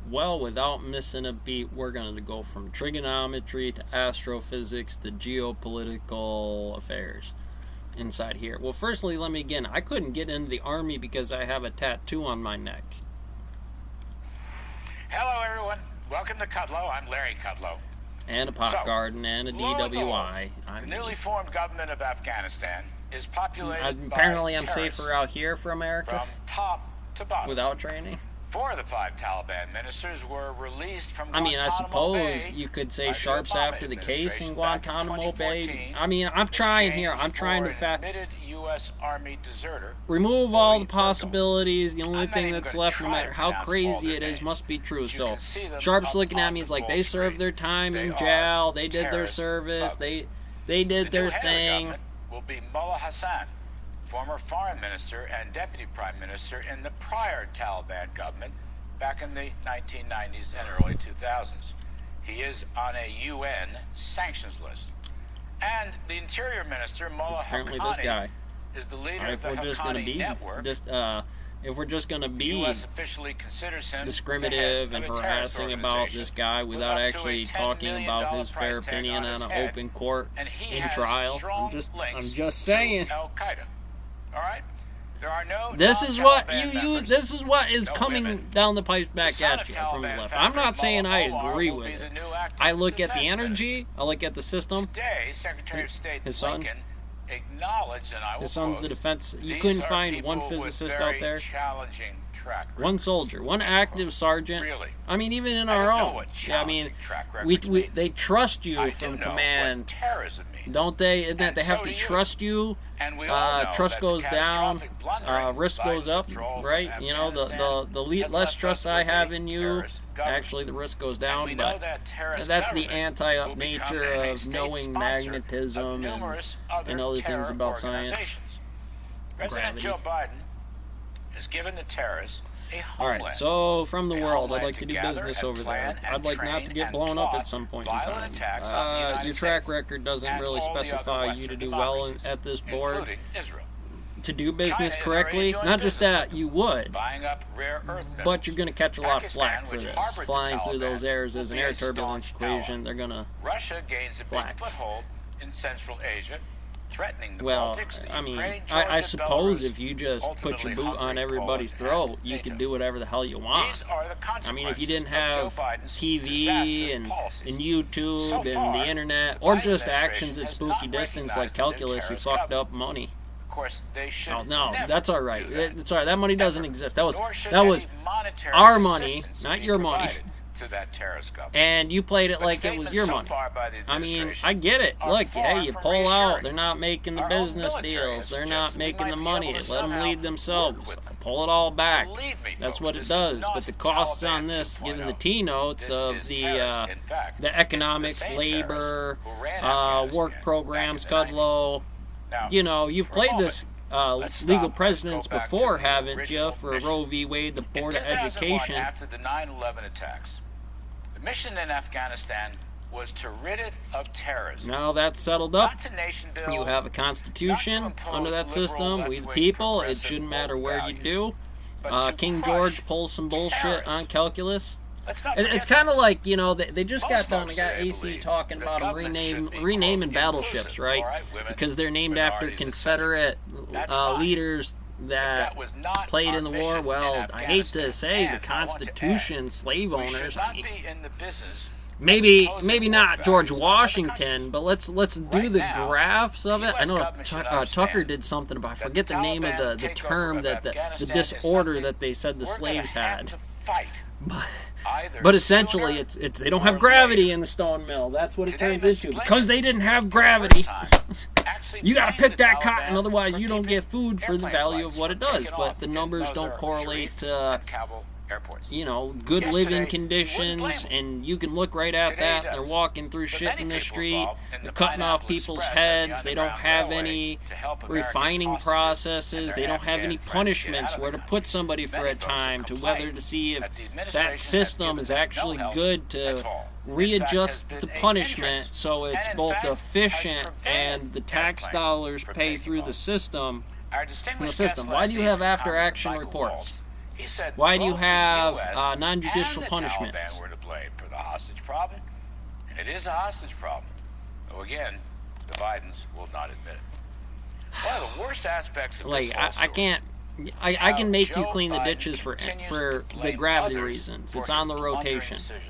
Well, without missing a beat, we're going to go from trigonometry to astrophysics to geopolitical affairs inside here. Well, firstly, let me begin. I couldn't get into the Army because I have a tattoo on my neck. Hello, everyone. Welcome to Kudlow. I'm Larry Kudlow. And a pop garden and a DWI. The newly formed government of Afghanistan is populated apparently by I'm safer out here for America. From top to bottom. Without training. 4 of the 5 Taliban ministers were released from I mean, Guantanamo I suppose Bay you could say by the Sharp's Obama after the case in administration back in Guantanamo Bay. 2014 I mean, I'm trying here. I'm trying to admitted U.S. Army deserter. remove all the possibilities. The only I'm not thing even that's gonna left, no try matter to how pronounce all crazy their it is, names. must be true. You So can see them Sharp's up looking at on me. the He's like, Wall they served Street. their time They in are jail. They did their terrorist service. government. They did The their new head of the thing. government will be Mullah Hassan, former foreign minister and deputy prime minister in the prior Taliban government back in the 1990s and early 2000s. He is on a UN sanctions list. And the interior minister, Mullah Apparently, Haqqani, this guy. is the leader If of the we're just gonna Haqqani be network. if we're just gonna be U.S. officially considers him discriminative the head and of a terrorist harassing about organization this guy with without up to a actually $10 talking million about his price fair tag opinion on on his an head, open court and he in has trial. strong I'm links just to saying. Al-Qaeda. All right? There are no This is what non-Taliban you members, this is what is no coming women. down the pipes back The son at of you from the Taliban left. founder I'm not saying I Mullah agree will with be it. the new acting I look at the defense energy, I look at the system. Today, Secretary of State His son? Blinken acknowledged, and I will His son's quote, the defense. You "These couldn't are find one people with physicist very out there, challenging track one records." soldier, one active sergeant. Really? I mean, even in I our don't know own. what Yeah, I mean, challenging track records mean. they trust you I from do know command. what terrorism means. Don't they? Isn't that And they have so to do you. trust you? And we all know Trust that goes the down, catastrophic blundering risk goes Biden's up, withdrawal from right? You know, Afghanistan has less left trust us I with have a in you, terrorist government. actually the risk goes And down. we know But that terrorist that's the government anti-up will nature become a of state knowing sponsor magnetism of numerous and other things terror about science. organizations. President Gravity. Joe Biden has given the terrorists a All homeland. right, so from the A world, I'd homeland like to to do gather business and over plan there. and I'd like not train to get and blown up plot at some point in violent time. attacks on the United Your track States record doesn't and really all the other specify you to Western do well democracies, at this board. including Israel. To do business China is already correctly, doing not just business that, you would. Buying up rare earth But minerals. you're going to catch a lot of flack for Pakistan, which this. harbored the Flying through those Taliban, airs as will an be air a turbulence staunch equation. ally. They're going to... Russia gains a big flack. foothold in Central Asia, threatening the Well, Baltics, the I mean, Ukraine, I Georgia, suppose Belarus, if you just put your ultimately boot on Hungary, everybody's Poland, throat, and you NATO. can do whatever the hell you want. These are the I mean, if you consequences didn't of have Joe Biden's TV disastrous and policies. YouTube So and far, the internet, the or Biden just administration actions at has spooky not distance like recognized the new calculus, you terrorist fucked government. up money. Of course, they should Oh, no, never that's all right. do that. It's all right. That money doesn't exist. That was Nor should that was any monetary our money, assistance not be your money. provided to that terrorist government. And you played it But like it was statements your so money. far by the I mean, administration I get it. are Look, far hey, you from pull out. reassuring. They're not making the Our own business military deals. has They're suggested not we making might the be money. able to Let them somehow lead themselves. work with them. Pull it all back. Believe me, That's folks, what it this is does. not But the costs on Taliban this, 2.0. given the T notes This of is the terrorist. In fact, the economics, it's the same labor, terrorists who ran Afghanistan work back programs, in the 90s. Kudlow. Now, You know, you've for a played moment, this let's stop legal and precedents go back to before, the haven't you? original For mission. Roe v. Wade, the Board of In 2001, Education. after the 9/11 attacks, the mission in Afghanistan was to rid it of terrorism. Now that's settled up. Not to nation build, You have a constitution not to impose under that liberal, system. We the left-wing, people. It progressive shouldn't matter woke where you values, do. but to King crush George pulls some bullshit terrorists. on calculus. Let's not It's forget kind of like, you know, they just Most got done. They folks got today AC believe talking the about them government should be, renaming quote, battleships, inclusive, right? all right, women, Because they're named after minorities, Confederate That's fine. leaders that was not played our in the war. mission Well, in I hate to Afghanistan. say And the I want to Constitution, add, slave we owners. should not be in the business Maybe imposing not war George values on other Washington, countries. but let's do Right the now, graphs of the it. I US know government should Tucker understand did something about. I that forget the name of Taliban the takeover term of that the Afghanistan is disorder something that they said the we're slaves gonna have had. to fight. Either But essentially, sooner it's they don't or have gravity later. in the stone mill. That's what it Today, turns Mr. into Blinken, because they didn't have for the gravity. first time, actually You got to blamed pick the that Taliban cotton, otherwise for you don't keeping get food for the airplane value of flights what it from does. taking But off the in numbers don't Mazar-i correlate Sharif to and Kabul airports. you know, good Yesterday, living you wouldn't conditions, blame 'em. and you can look right at Today that. does. They're walking through But shit many in the people street. involved in They're the cutting off Pineapple people's Express and the heads. They don't Underground have Railway any to help American refining hostages processes. and They their don't have Afghan any friends get punishments out of where the to country. put somebody for Many a folks have time to complained whether to see if that the administration that has system given is them no actually help good at to all. readjust In fact, has the been a punishment hindrance, so it's and in both fact, efficient has and prevented the tax airplanes dollars from pay taking through off. the system. Our distinguished The system. guest Why last do you have evening, after-action Congressman Michael reports? Waltz, He said, Why do you both the have US non-judicial and the punishments? Taliban were to blame for the hostage problem, and it is a hostage problem. Though again, the Bidens will not admit it. One of the worst aspects of Like, this whole I story can't. I can make you Joe clean the Biden ditches continues for to the blame gravity others reasons. for It's his on the blundering rotation. decisions.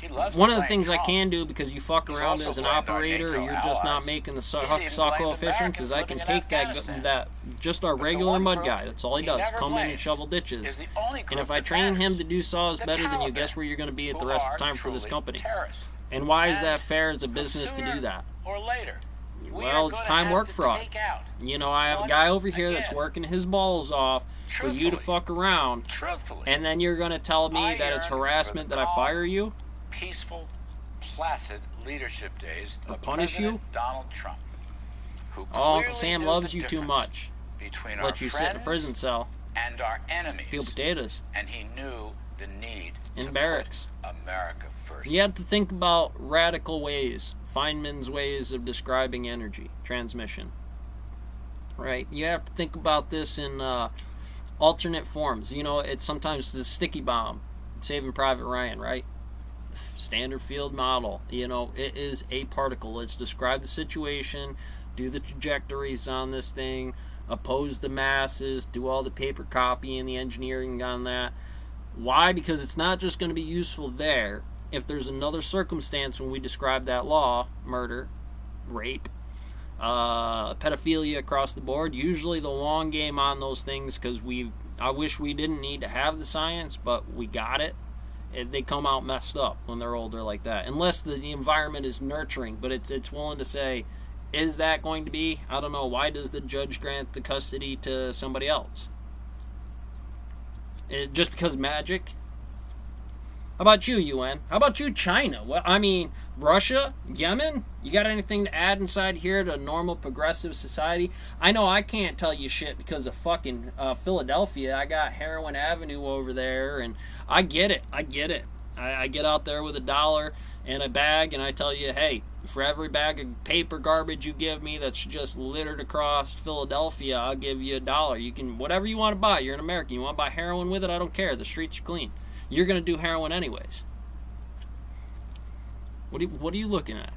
He loves to One of the blame things I Trump. can do, because you fuck He's around also as an blamed our operator, or NATO you're just not allies. making the He's even suck blamed coefficients, is I Americans can living in take that Afghanistan. just our But the regular one mud group guy. That's all he he does. never Come in and blames shovel ditches. is the only And group if I that train him matters. to do saws The better than you, Taliban, guess where you're going to be at the who rest of are the time for this truly company. terrorists. And why is And that fair as a who business to sooner do that? Or later, we Well, are it's gonna time have work to fraud. take out. You know, I have a guy over here that's Again, working his balls off for you to truthfully, fuck around, truthfully, and then you're going to tell me I that it's yearn for harassment the that I calm, fire you? peaceful, placid leadership days Or of punish President you? Donald Trump, who Oh, Uncle clearly Sam knew loves the you too difference much. between our Let you sit in a friends prison cell, and our enemies, peel potatoes, and he knew the need in to barracks. put America first. You have to think about radical ways, Feynman's ways of describing energy transmission. Right? You have to think about this in alternate forms. You know, it's sometimes the sticky bomb, Saving Private Ryan, right? Standard field model. You know, it is a particle. Let's describe the situation, do the trajectories on this thing, oppose the masses, do all the paper copying, the engineering on that. Why? Because it's not just going to be useful there. If there's another circumstance when we describe that law, murder, rape, pedophilia across the board, usually the long game on those things, because I wish we didn't need to have the science, but we got it. They come out messed up when they're older like that, unless the environment is nurturing. But it's willing to say, is that going to be? I don't know. Why does the judge grant the custody to somebody else? Just because magic? How about you, UN? How about you, China? What, I mean, Russia? Yemen? You got anything to add inside here to a normal progressive society? I know I can't tell you shit because of fucking Philadelphia. I got Heroin Avenue over there, and I get it. I get it. I get out there with $1 and a bag, and I tell you, hey, for every bag of paper garbage you give me that's just littered across Philadelphia, I'll give you $1. You can, whatever you want to buy. You're an American. You want to buy heroin with it? I don't care. The streets are clean. You're going to do heroin anyways. What are you looking at?